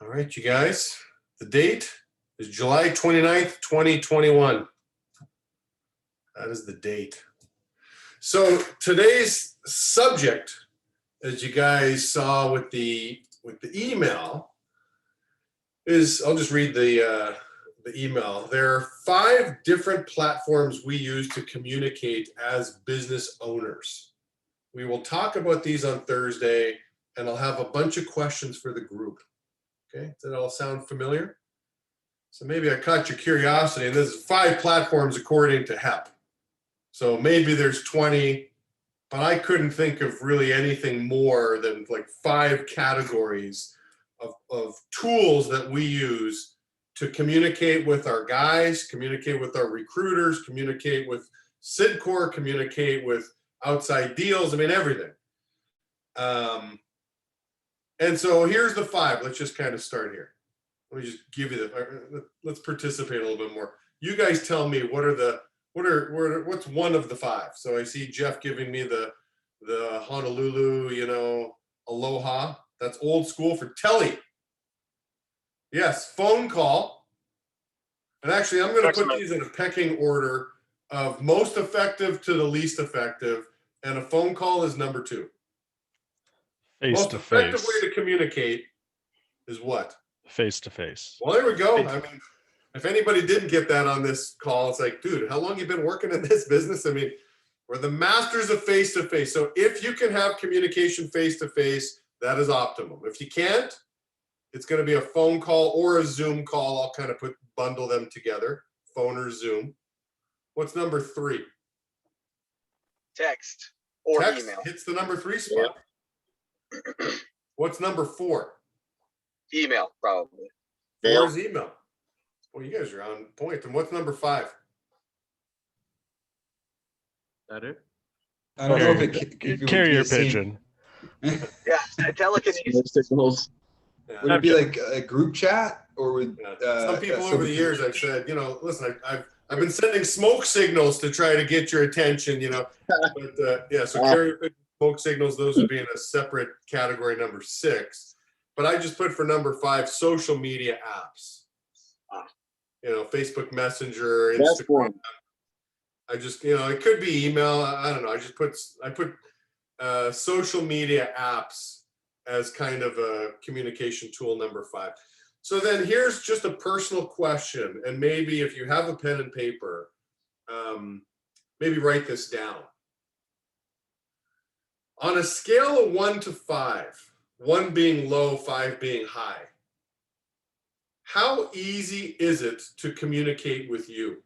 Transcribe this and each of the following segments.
All right, you guys. The date is July 29th, 2021. That is the date. So today's subject, as you guys saw with the email, is I'll just read the email. There are 5 different platforms we use to communicate as business owners. We will talk about these on Thursday, and I'll have a bunch of questions for the group. Okay, does that all sound familiar? So maybe I caught your curiosity, and this is 5 platforms according to HEP. So maybe there's 20, but I couldn't think of really anything more than like 5 categories of tools that we use to communicate with our guys, communicate with our recruiters, communicate with Sidcor, communicate with outside deals. I mean, everything. And so here's the 5. Let's just kind of start here. Let me just give you let's participate a little bit more. You guys tell me what's one of the 5. So I see Jeff giving me the Honolulu, aloha. That's old school for tele. Yes, phone call. And actually, I'm going to put these in a pecking order of most effective to the least effective. And a phone call is number 2. Most effective way to communicate is what? Face-to-face. Well, there we go. I mean, if anybody didn't get that on this call, it's like, dude, how long you been working in this business? I mean, we're the masters of face-to-face. So if you can have communication face-to-face, that is optimum. If you can't, it's going to be a phone call or a Zoom call. I'll kind of bundle them together, phone or Zoom. What's number 3? Text or Text email. hits the number 3 spot. Yep. What's number 4? Email, probably. 4 is email. Well, you guys are on point. And what's number 5? That it? I don't know if it carrier pigeon. Yeah, telekinesis. Signals. Yeah. Would it be like a group chat, or would some people over the years I've said, listen, I've been sending smoke signals to try to get your attention, but yeah, so carrier pigeon, smoke signals, those would be in a separate category, number 6. But I just put for number 5 social media apps. Facebook Messenger, Instagram. I just, it could be email. I don't know. I put social media apps as kind of a communication tool, number 5. So then here's just a personal question. And maybe if you have a pen and paper, maybe write this down. On a scale of 1 to 5, 1 being low, 5 being high, how easy is it to communicate with you?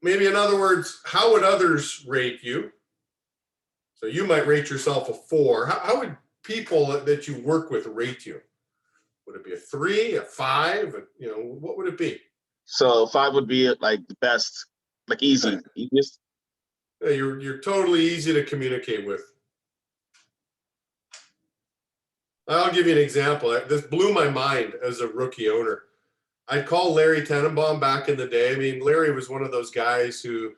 Maybe in other words, how would others rate you? So you might rate yourself a 4. How would people that you work with rate you? Would it be a 3, a 5? What would it be? So 5 would be like the best, like easiest. Yeah, you're totally easy to communicate with. I'll give you an example. This blew my mind as a rookie owner. I'd call Larry Tenenbaum back in the day. I mean, Larry was one of those guys who,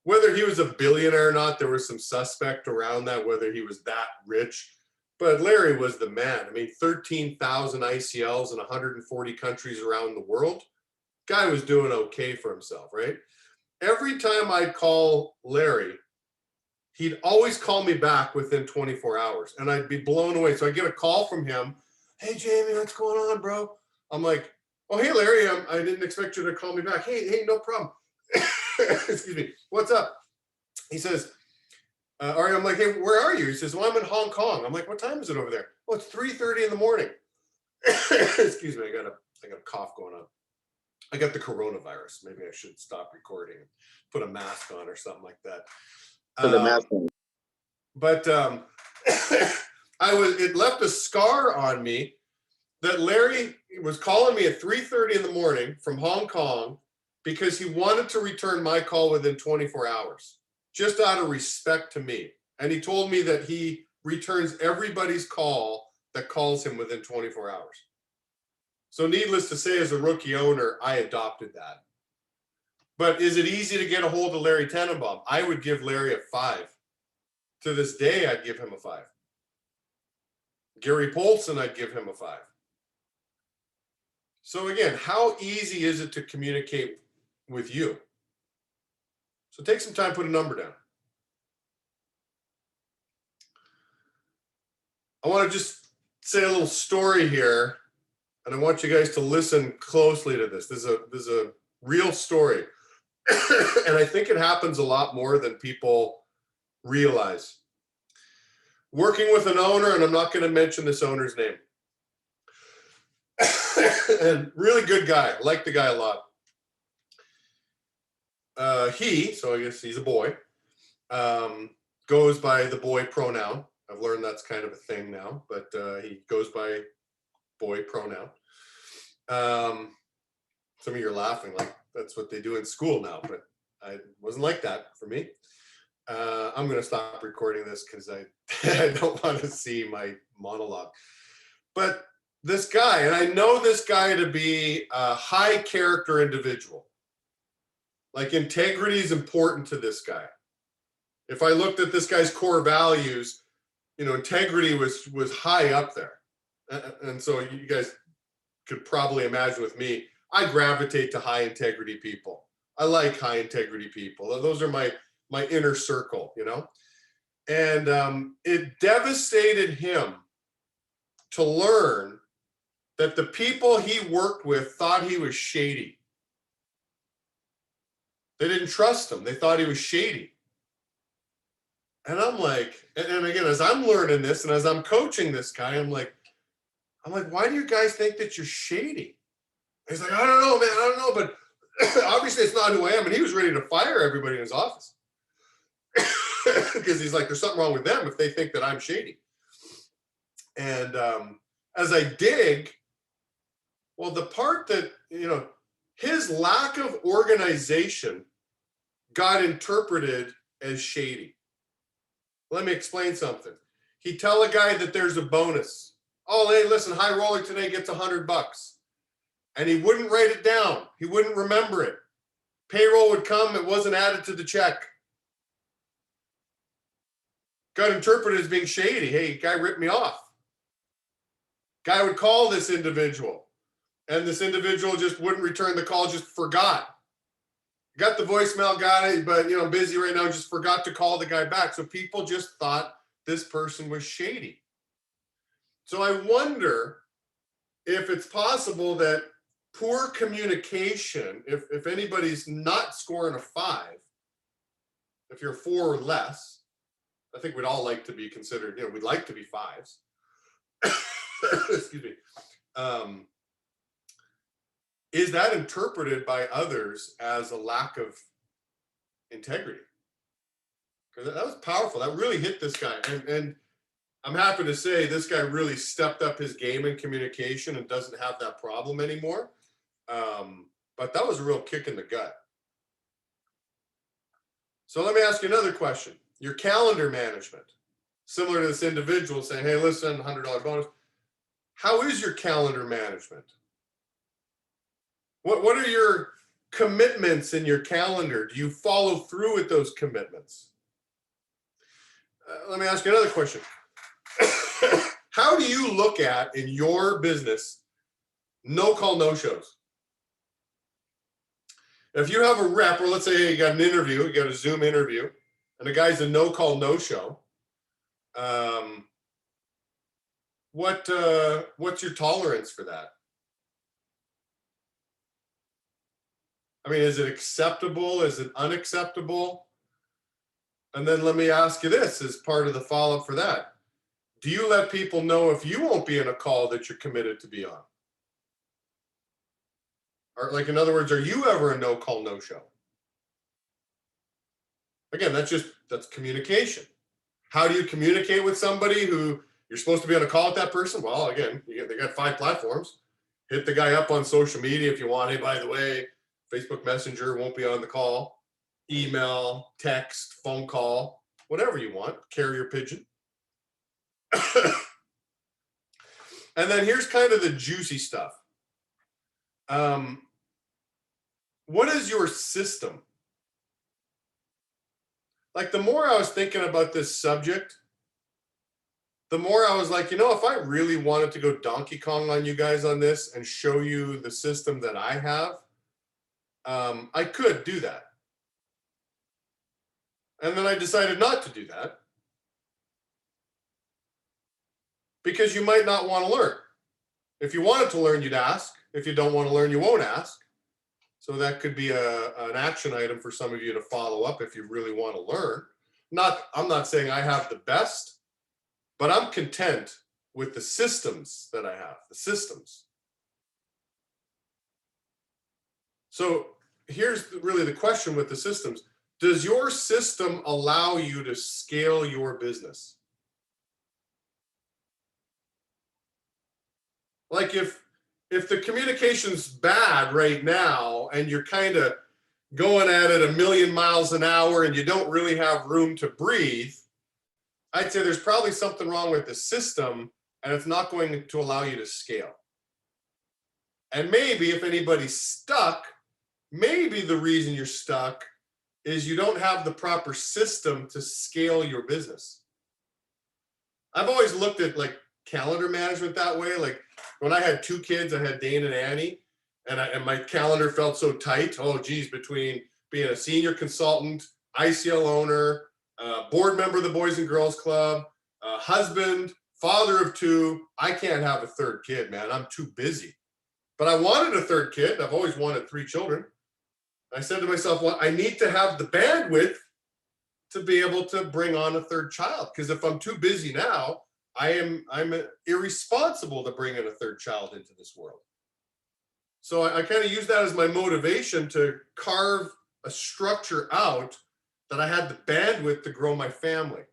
whether he was a billionaire or not, there was some suspect around that, whether he was that rich. But Larry was the man. I mean, 13,000 ICLs in 140 countries around the world. Guy was doing okay for himself, right? Every time I'd call Larry, he'd always call me back within 24 hours, and I'd be blown away. So I get a call from him. Hey, Jamie, what's going on, bro? I'm like, oh, hey, Larry, I didn't expect you to call me back. Hey, no problem. Excuse me. What's up? He says, Ari, I'm like, hey, where are you? He says, well, I'm in Hong Kong. I'm like, what time is it over there? Oh, it's 3:30 in the morning. Excuse me. I got a cough going on. I got the coronavirus. Maybe I should stop recording and put a mask on or something like that. But it left a scar on me that Larry was calling me at 3:30 in the morning from Hong Kong because he wanted to return my call within 24 hours, just out of respect to me. And he told me that he returns everybody's call that calls him within 24 hours. So needless to say, as a rookie owner, I adopted that. But is it easy to get a hold of Larry Tenenbaum? I would give Larry a 5. To this day, I'd give him a 5. Gary Polson, I'd give him a 5. So again, how easy is it to communicate with you? So take some time, put a number down. I want to just say a little story here, and I want you guys to listen closely to this. This is a real story. And I think it happens a lot more than people realize. Working with an owner, and I'm not going to mention this owner's name. And really good guy. I like the guy a lot. So I guess he's a boy, goes by the boy pronoun. I've learned that's kind of a thing now, but he goes by boy pronoun. Some of you are laughing like that's what they do in school now, but I wasn't like that for me. I'm going to stop recording this because I don't want to see my monologue. But this guy, and I know this guy to be a high character individual. Like integrity is important to this guy. If I looked at this guy's core values, integrity was high up there. And so you guys could probably imagine with me, I gravitate to high integrity people. I like high integrity people. Those are my inner circle, And it devastated him to learn that the people he worked with thought he was shady. They didn't trust him. They thought he was shady. And I'm like, and again, as I'm learning this and as I'm coaching this guy, I'm like, why do you guys think that you're shady? He's like, I don't know, man. I don't know. But obviously it's not who I am. And he was ready to fire everybody in his office. Because he's like, there's something wrong with them if they think that I'm shady. And as I dig, well, the part that, his lack of organization got interpreted as shady. Let me explain something. He'd tell a guy that there's a bonus. Oh, hey, listen, high roller today gets $100. And he wouldn't write it down. He wouldn't remember it. Payroll would come, it wasn't added to the check. Got interpreted as being shady. Hey, guy ripped me off. Guy would call this individual, and this individual just wouldn't return the call, just forgot. Got the voicemail, got it, but busy right now, just forgot to call the guy back. So people just thought this person was shady. So I wonder if it's possible that poor communication, if anybody's not scoring a 5, if you're 4 or less, I think we'd all like to be considered, we'd like to be 5s. Excuse me. Is that interpreted by others as a lack of integrity? Because that was powerful. That really hit this guy. And I'm happy to say this guy really stepped up his game in communication and doesn't have that problem anymore. But that was a real kick in the gut. So let me ask you another question. Your calendar management, similar to this individual saying, hey, listen, $100 bonus. How is your calendar management? What are your commitments in your calendar? Do you follow through with those commitments? Let me ask you another question. How do you look at in your business no call, no shows? If you have a rep, or let's say you got an interview, you got a Zoom interview, and the guy's a no call, no show, what's your tolerance for that? I mean, is it acceptable? Is it unacceptable? And then let me ask you this as part of the follow-up for that. Do you let people know if you won't be in a call that you're committed to be on? Or like, in other words, are you ever a no call, no show? Again, that's communication. How do you communicate with somebody who you're supposed to be on a call with that person? Well, again, they got 5 platforms. Hit the guy up on social media if you want. Hey, by the way, Facebook Messenger won't be on the call. Email, text, phone call, whatever you want. Carrier pigeon. And then here's kind of the juicy stuff. What is your system? Like, the more I was thinking about this subject, the more I was like, if I really wanted to go Donkey Kong on you guys on this and show you the system that I have, I could do that. And then I decided not to do that because you might not want to learn. If you wanted to learn, you'd ask. If you don't want to learn, you won't ask. So that could be an action item for some of you to follow up if you really want to learn. I'm not saying I have the best, but I'm content with the systems that I have, the systems. So here's really the question with the systems. Does your system allow you to scale your business? Like if the communication's bad right now and you're kind of going at it 1,000,000 miles an hour and you don't really have room to breathe, I'd say there's probably something wrong with the system and it's not going to allow you to scale. And maybe if anybody's stuck, maybe the reason you're stuck is you don't have the proper system to scale your business. I've always looked at like calendar management that way. Like when I had 2 kids, I had Dane and Annie, and my calendar felt so tight. Oh, geez, between being a senior consultant, ICL owner, board member of the Boys and Girls Club, husband, father of 2, I can't have a 3rd kid, man. I'm too busy. But I wanted a 3rd kid. I've always wanted 3 children. I said to myself, well, I need to have the bandwidth to be able to bring on a 3rd child. Because if I'm too busy now, I'm irresponsible to bring in a 3rd child into this world. So I kind of use that as my motivation to carve a structure out that I had the bandwidth to grow my family.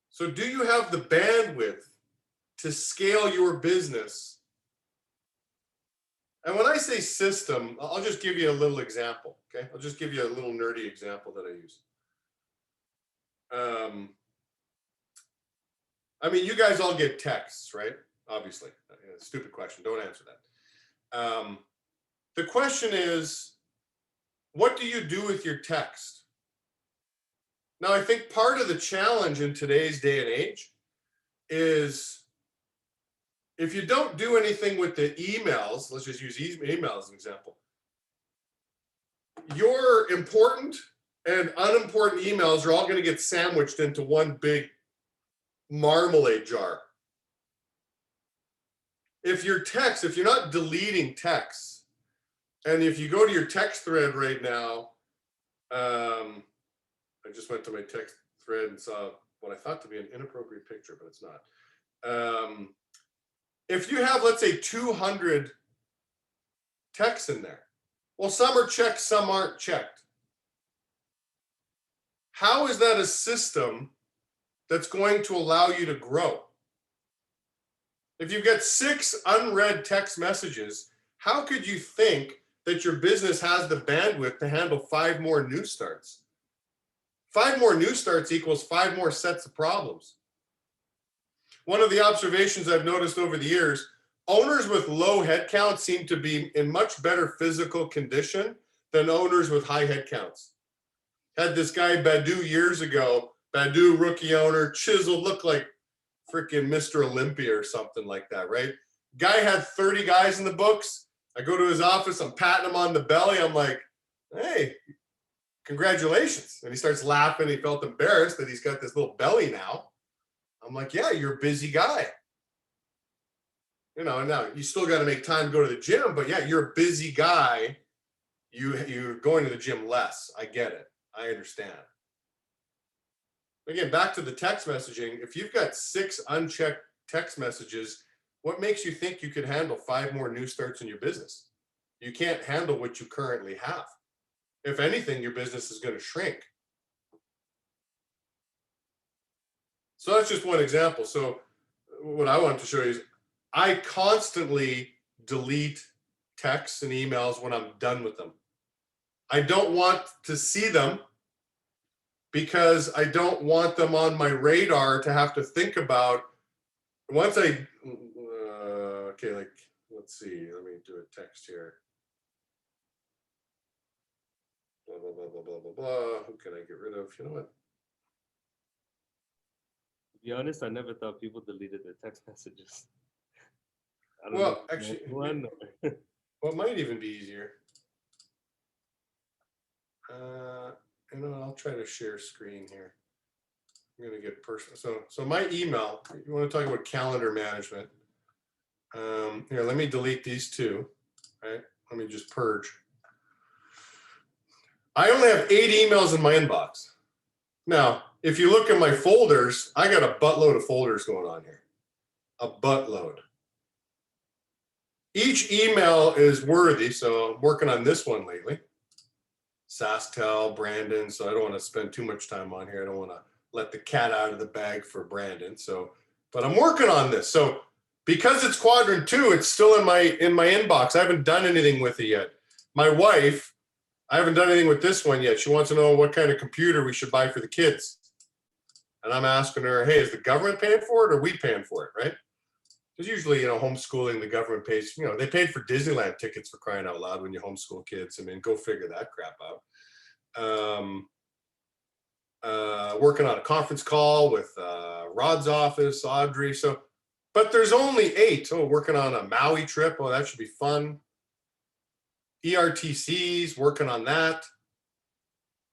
So do you have the bandwidth to scale your business? And when I say system, I'll just give you a little example, okay? I'll just give you a little nerdy example that I use. I mean, you guys all get texts, right? Obviously. Stupid question. Don't answer that. The question is, what do you do with your text? Now, I think part of the challenge in today's day and age is if you don't do anything with the emails, let's just use email as an example. Your important and unimportant emails are all going to get sandwiched into one big marmalade jar. If your text, if you're not deleting texts, and if you go to your text thread right now, I just went to my text thread and saw what I thought to be an inappropriate picture, but it's not. If you have, let's say, 200 texts in there, well, some are checked, some aren't checked. How is that a system that's going to allow you to grow? If you've got 6 unread text messages, how could you think that your business has the bandwidth to handle 5 more new starts? 5 more new starts equals 5 more sets of problems. One of the observations I've noticed over the years, owners with low headcount seem to be in much better physical condition than owners with high headcounts. Had this guy Badu years ago, Badu rookie owner, chiseled, looked like freaking Mr. Olympia or something like that, right? Guy had 30 guys in the books. I go to his office, I'm patting him on the belly. I'm like, hey, congratulations. And he starts laughing. He felt embarrassed that he's got this little belly now. I'm like, yeah, you're a busy guy. Now you still got to make time to go to the gym, but yeah, you're a busy guy. You're going to the gym less. I get it. I understand. Again, back to the text messaging. If you've got 6 unchecked text messages, what makes you think you could handle 5 more new starts in your business? You can't handle what you currently have. If anything, your business is going to shrink. So that's just one example. So what I wanted to show you is I constantly delete texts and emails when I'm done with them. I don't want to see them because I don't want them on my radar to have to think about. Once I, okay, like, let's see, let me do a text here. Blah, blah, blah, blah, blah, blah, blah. Who can I get rid of? You know what? be honest, I never thought people deleted their text messages. I don't Well, know if actually, one or- well, it might even be easier. I'll try to share screen here. I'm gonna get personal. So my email. You want to talk about calendar management? Here, let me delete these two. Right. Let me just purge. I only have 8 emails in my inbox. Now, if you look at my folders, I got a buttload of folders going on here. A buttload. Each email is worthy, so I'm working on this one lately. SaskTel, Brandon, so I don't want to spend too much time on here. I don't want to let the cat out of the bag for Brandon. But I'm working on this. So because it's quadrant 2, it's still in my inbox. I haven't done anything with it yet. My wife, I haven't done anything with this one yet. She wants to know what kind of computer we should buy for the kids. And I'm asking her, hey, is the government paying for it or we paying for it, right? Because usually, homeschooling, the government pays, they paid for Disneyland tickets for crying out loud when you homeschool kids. I mean, go figure that crap out. Working on a conference call with Rod's office, Audrey. But there's only 8. Oh, working on a Maui trip. Oh, that should be fun. ERTCs, working on that.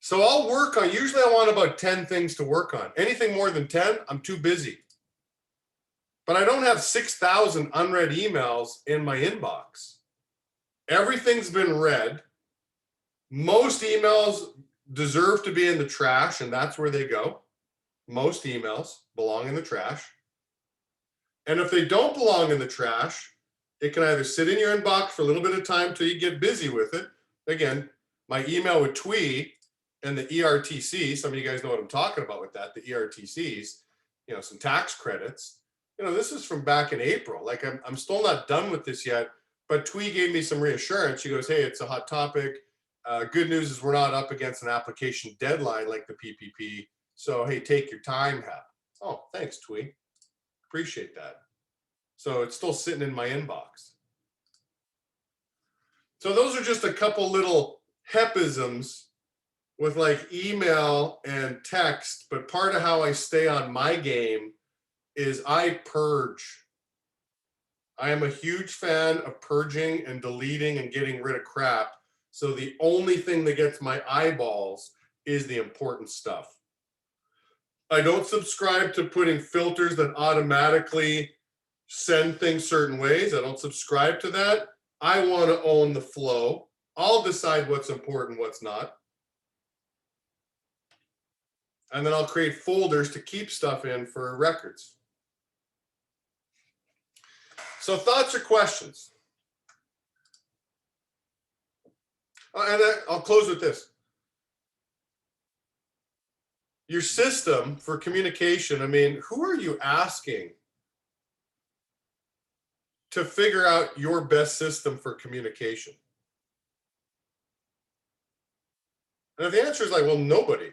So I'll work on, usually I want about 10 things to work on. Anything more than 10, I'm too busy. But I don't have 6,000 unread emails in my inbox. Everything's been read. Most emails deserve to be in the trash, and that's where they go. Most emails belong in the trash. And if they don't belong in the trash, it can either sit in your inbox for a little bit of time till you get busy with it. Again, my email with Twee and the ERTC, some of you guys know what I'm talking about with that, the ERTCs, some tax credits. This is from back in April. Like I'm still not done with this yet, but Twee gave me some reassurance. She goes, hey, it's a hot topic. Good news is we're not up against an application deadline like the PPP. So, hey, take your time, Hap. Oh, thanks, Twee. Appreciate that. So it's still sitting in my inbox. So those are just a couple little hepisms with like email and text, but part of how I stay on my game is I purge. I am a huge fan of purging and deleting and getting rid of crap. So the only thing that gets my eyeballs is the important stuff. I don't subscribe to putting filters that automatically send things certain ways. I don't subscribe to that. I want to own the flow. I'll decide what's important, what's not. And then I'll create folders to keep stuff in for records. So thoughts or questions? And I'll close with this. Your system for communication, I mean, who are you asking to figure out your best system for communication? And if the answer is like, well, nobody.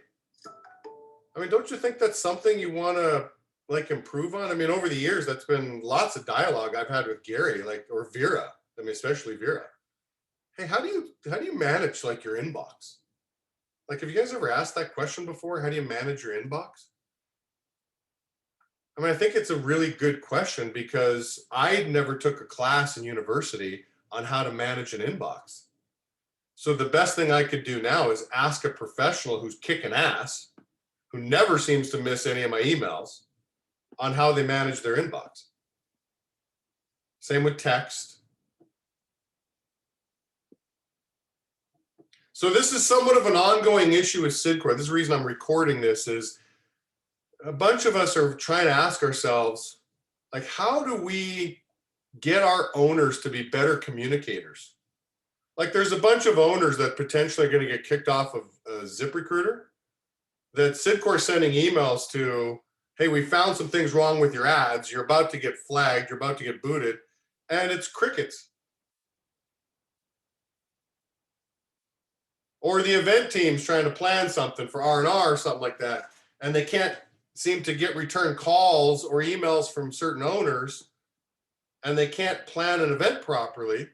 I mean, don't you think that's something you want to like improve on? I mean, over the years, that's been lots of dialogue I've had with Gary, or Vera. I mean, especially Vera. Hey, how do you manage like your inbox? Like, have you guys ever asked that question before? How do you manage your inbox? I mean, I think it's a really good question because I never took a class in university on how to manage an inbox. So the best thing I could do now is ask a professional who's kicking ass, who never seems to miss any of my emails, on how they manage their inbox. Same with text. So this is somewhat of an ongoing issue with Sidcore. This is the reason I'm recording this is a bunch of us are trying to ask ourselves, like, how do we get our owners to be better communicators? Like, there's a bunch of owners that potentially are going to get kicked off of ZipRecruiter, that Sidcore sending emails to, hey, we found some things wrong with your ads. You're about to get flagged. You're about to get booted. And it's crickets. Or the event team's trying to plan something for R&R or something like that, and they can't seem to get return calls or emails from certain owners, and they can't plan an event properly.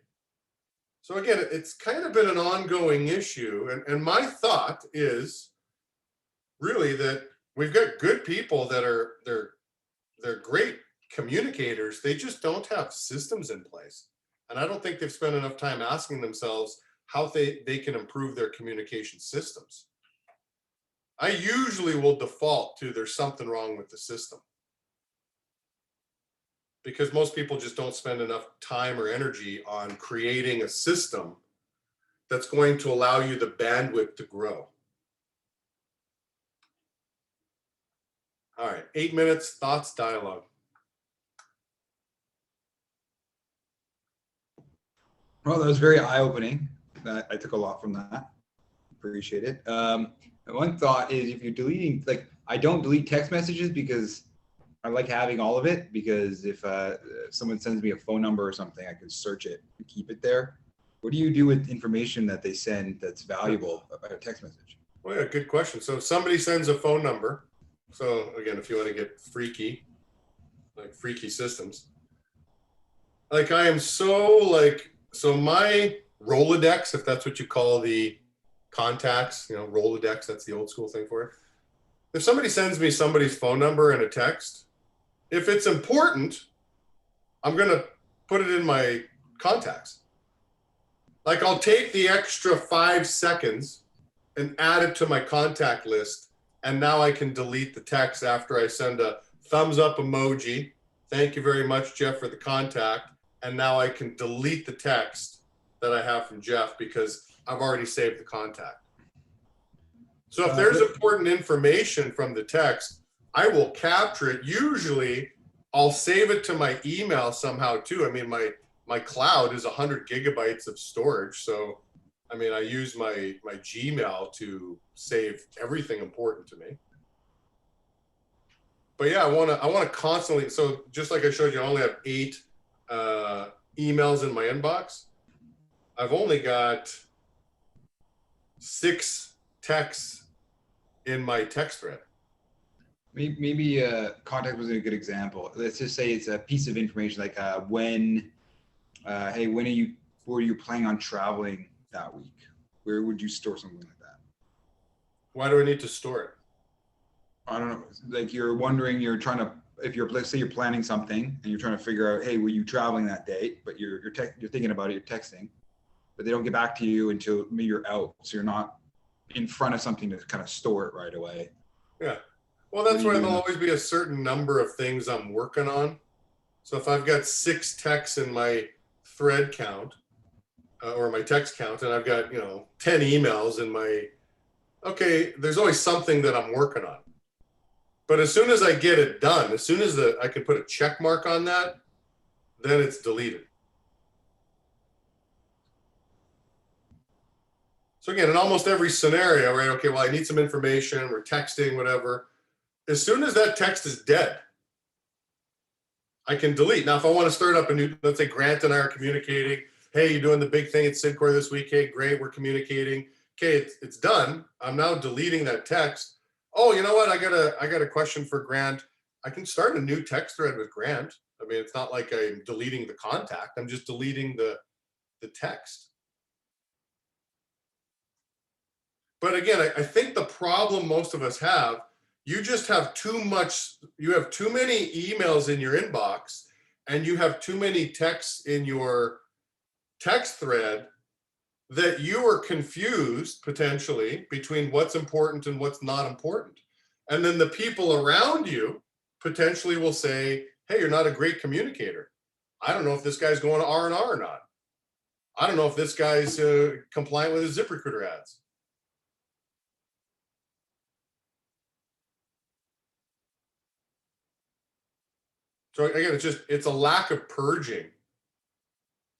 So again, it's kind of been an ongoing issue. And my thought is really that we've got good people that they're communicators, they just don't have systems in place. And I don't think they've spent enough time asking themselves how they can improve their communication systems. I usually will default to there's something wrong with the system, because most people just don't spend enough time or energy on creating a system that's going to allow you the bandwidth to grow. All right, 8 minutes, thoughts, dialogue. Well, that was very eye-opening. I took a lot from that. Appreciate it. One thought is, if you're deleting, like, I don't delete text messages because I like having all of it, because if someone sends me a phone number or something, I can search it and keep it there. What do you do with information that they send that's valuable by a text message? Well, yeah, good question. So if somebody sends a phone number, so again, if you want to get freaky, like freaky systems, like I am so my Rolodex, if that's what you call the contacts, Rolodex, that's the old school thing for it. If somebody sends me somebody's phone number in a text, if it's important, I'm going to put it in my contacts. Like, I'll take the extra 5 seconds and add it to my contact list. And now I can delete the text after I send a thumbs up emoji. Thank you very much, Jeff, for the contact. And now I can delete the text that I have from Jeff because I've already saved the contact. So if there's important information from the text, I will capture it. Usually I'll save it to my email somehow too. I mean, my cloud is 100 gigabytes of storage. So, I mean, I use my Gmail to save everything important to me. But yeah, I want to constantly, so just like I showed you, I only have 8 emails in my inbox. I've only got 6 texts in my text thread. Maybe contact was a good example. Let's just say it's a piece of information like hey, when were you planning on traveling that week? Where would you store something like that? Why do I need to store it? I don't know. Like, you're wondering, let's say you're planning something and you're trying to figure out, hey, were you traveling that day? But you're thinking about it, you're texting, but they don't get back to you until maybe you're out. So you're not in front of something to kind of store it right away. Yeah. Well, that's why there'll always be a certain number of things I'm working on. So if I've got 6 texts in my thread count or my text count, and I've got, 10 emails in my, okay, there's always something that I'm working on. But as soon as I get it done, as soon as I can put a check mark on that, then it's deleted. So again, in almost every scenario, right? Okay, well, I need some information, we're texting, whatever. As soon as that text is dead, I can delete. Now, if I want to start up a new, let's say Grant and I are communicating. Hey, you're doing the big thing at Sidcore this week. Hey, great, we're communicating. Okay, it's done. I'm now deleting that text. Oh, you know what? I got a question for Grant. I can start a new text thread with Grant. I mean, it's not like I'm deleting the contact. I'm just deleting the text. But again, I think the problem most of us have, you just have too much, you have too many emails in your inbox, and you have too many texts in your text thread that you are confused potentially between what's important and what's not important. And then the people around you potentially will say, hey, you're not a great communicator. I don't know if this guy's going to R&R or not. I don't know if this guy's compliant with his ZipRecruiter ads. So again, it's a lack of purging.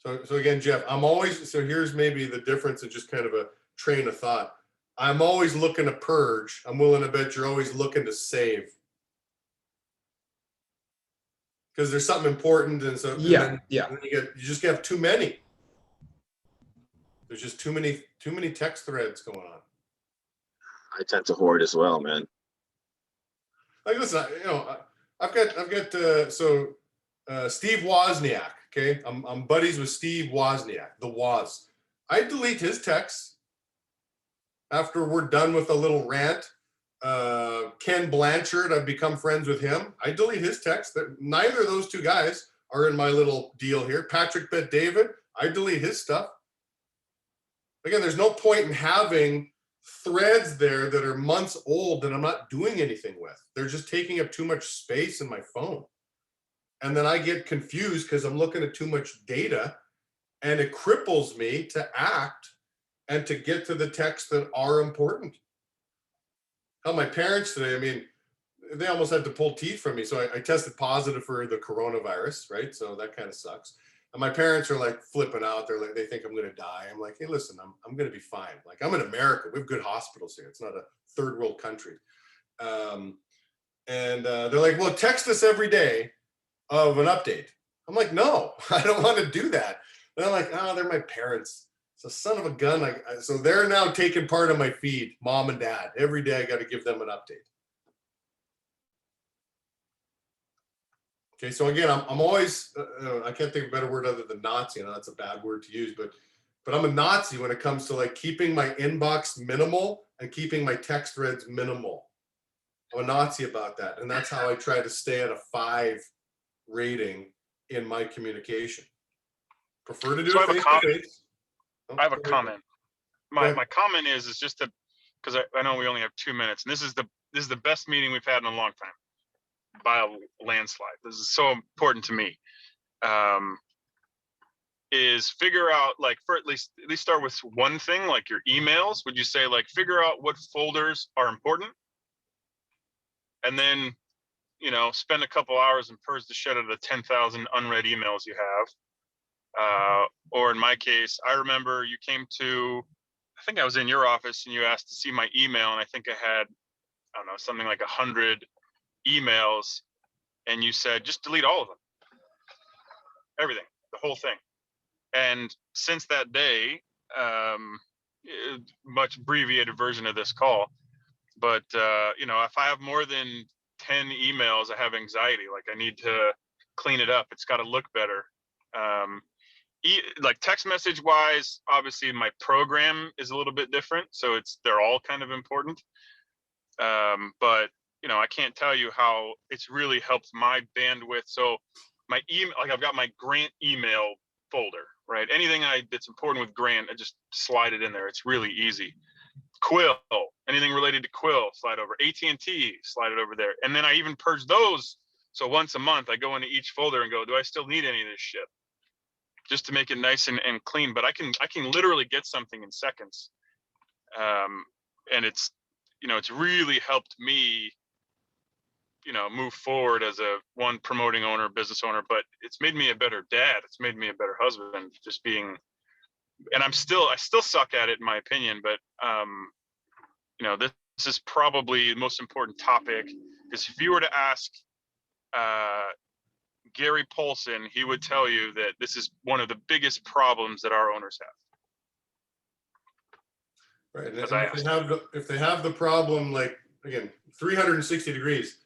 So again, Jeff, so here's maybe the difference in just kind of a train of thought. I'm always looking to purge. I'm willing to bet you're always looking to save. Because there's something important, and so yeah. You just have too many. There's just too many text threads going on. I tend to hoard as well, man. Like, listen, I've got Steve Wozniak. Okay, I'm buddies with Steve Wozniak, the Woz. I delete his texts after we're done with a little rant. Ken Blanchard, I've become friends with him. I delete his text. Neither of those two guys are in my little deal here. Patrick Bet David, I delete his stuff. Again, there's no point in having threads there that are months old that I'm not doing anything with. They're just taking up too much space in my phone. And then I get confused because I'm looking at too much data, and it cripples me to act and to get to the texts that are important. Hell, my parents today, I mean, they almost had to pull teeth from me. So I tested positive for the coronavirus, right? So that kind of sucks. And my parents are like flipping out. They're like, they think I'm going to die. I'm like, hey, listen, I'm going to be fine. Like, I'm in America. We have good hospitals here. It's not a third world country. They're like, well, text us every day of an update. I'm like, no, I don't want to do that. And I'm like, oh, they're my parents. So son of a gun. So they're now taking part of my feed, mom and dad. Every day I got to give them an update. Okay, so again, I'm always, I can't think of a better word other than Nazi. I know that's a bad word to use, but I'm a Nazi when it comes to like keeping my inbox minimal and keeping my text threads minimal. I'm a Nazi about that. And that's how I try to stay at a 5 rating in my communication. Prefer to do So it I have a face to comment. face. I have a comment. ahead. My comment is just to, because I know we only have 2 minutes, and this is the best meeting we've had in a long time by a landslide. This is so important to me. Is figure out, like, for at least start with one thing, like your emails. Would you say, like, figure out what folders are important, and then, you know, spend a couple hours and purge the shit out of the 10,000 unread emails you have. Or in my case, I remember you came to, I think I was in your office, and you asked to see my email, and I think I had, I don't know, something like 100 emails, and you said, just delete all of them. Everything, the whole thing. And since that day, much abbreviated version of this call, but you know, if I have more than 10 emails, I have anxiety. Like, I need to clean it up. It's got to look better. Like text message wise, obviously my program is a little bit different, so they're all kind of important. But you know, I can't tell you how it's really helped my bandwidth. So my email, like, I've got my grant email folder, right? Anything that's important with grant, I just slide it in there. It's really easy. Quill, anything related to Quill, slide over. AT&T, slide it over there. And then I even purge those. So once a month, I go into each folder and go, do I still need any of this shit? Just to make it nice and clean. But I can literally get something in seconds. And it's, you know, it's really helped me, you know, move forward as a promoting owner, business owner, but it's made me a better dad. It's made me a better husband, just being, and I still suck at it in my opinion, but you know, this is probably the most important topic, because if you were to ask Gary Polson, he would tell you that this is one of the biggest problems that our owners have. Right. And if they have the problem, like, again, 360 degrees,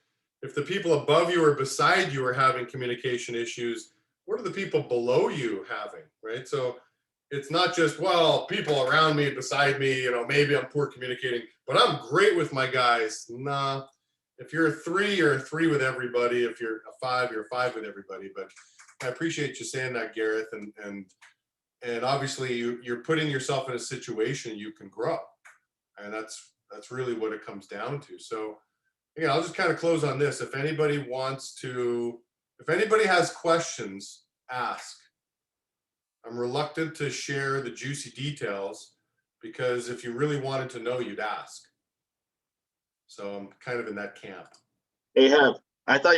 if the people above you or beside you are having communication issues, what are the people below you having, right? So it's not just, well, people around me, beside me, you know, maybe I'm poor communicating, but I'm great with my guys. Nah, if you're a 3, you're a 3 with everybody. If you're a 5, you're a 5 with everybody. But I appreciate you saying that, Gareth. And obviously you're putting yourself in a situation you can grow. And that's really what it comes down to. So again, I'll just kind of close on this. If anybody has questions, ask. I'm reluctant to share the juicy details, because if you really wanted to know, you'd ask. So I'm kind of in that camp. Hey, I thought